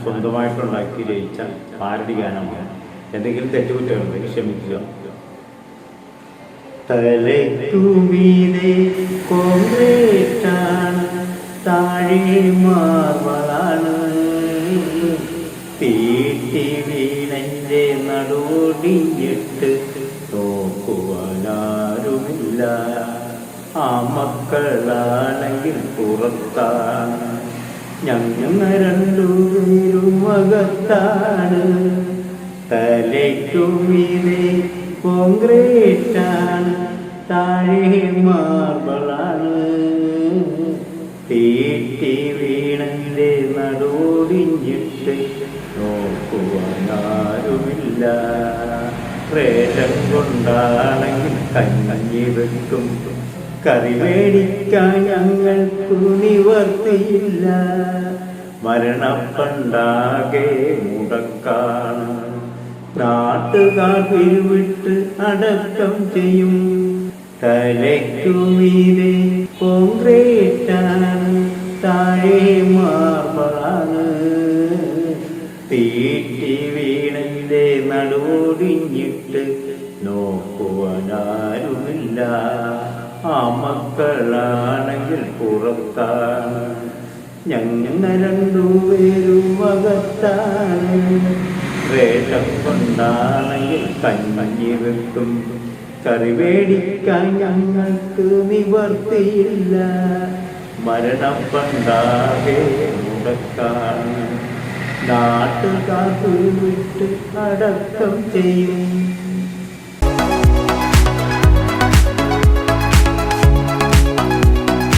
സ്വന്തമായിട്ടുണ്ടാക്കി രചിച്ച പാരഡി ഗാനമാണ്. എന്തെങ്കിലും തെറ്റുകുറ്റമുണ്ടെങ്കിൽ ക്ഷമിക്കുക. തലയ്ക്കുമീതെ കോൺക്രീറ്റാണ്, താഴെ മാർബിളാണ്, തീട്ടി വീണന്റെ നടോടിഞ്ഞിട്ട് നോക്കുവാനാരുമില്ല. ആ മക്കളാണെങ്കിൽ പുറത്താണ്, ഞങ്ങൾ രണ്ടുപേരും അകത്താണ്. തലയ്ക്കുമീതെ കോൺക്രീറ്റാണ്, താഴെ മാർബിളാണ്, തീട്ടി വീണന്റെ നടോടിഞ്ഞിട്ട് നോക്കുവാനാരുമില്ല. റേഷൻ കൊണ്ടാണെങ്കിൽ കഞ്ഞി വെക്കും, കറി മേടിക്കാൻ ഞങ്ങൾക്ക് നിവർത്തിയില്ല. മരണപ്പണ്ടാകെ മുടക്കാണ്, നാട്ടുകാർ പിരിവിട്ട് അടക്കം ചെയ്യും. തലയ്ക്കുമീതെ കോൺക്രീറ്റാണ്, താഴെ മാർബിളാണ്, തീട്ടി വീണന്റെ നടുവൊടിഞ്ഞിട്ട് നോക്കുവാനാരുമില്ല. ആ മക്കളാണെങ്കിൽ പുറത്താണ്, ഞങ്ങൾ രണ്ടുപേരും അകത്താണ്. റേഷൻ കൊണ്ടാണെങ്കിൽ കഞ്ഞി വെക്കും, കറി മേടിക്കാൻ ഞങ്ങൾക്ക് നിവർത്തിയില്ല. മരണപ്പണ്ടാകെ മുടക്കാണ്, നാട്ടുകാർ വിട്ട് അടക്കം ചെയ്യും.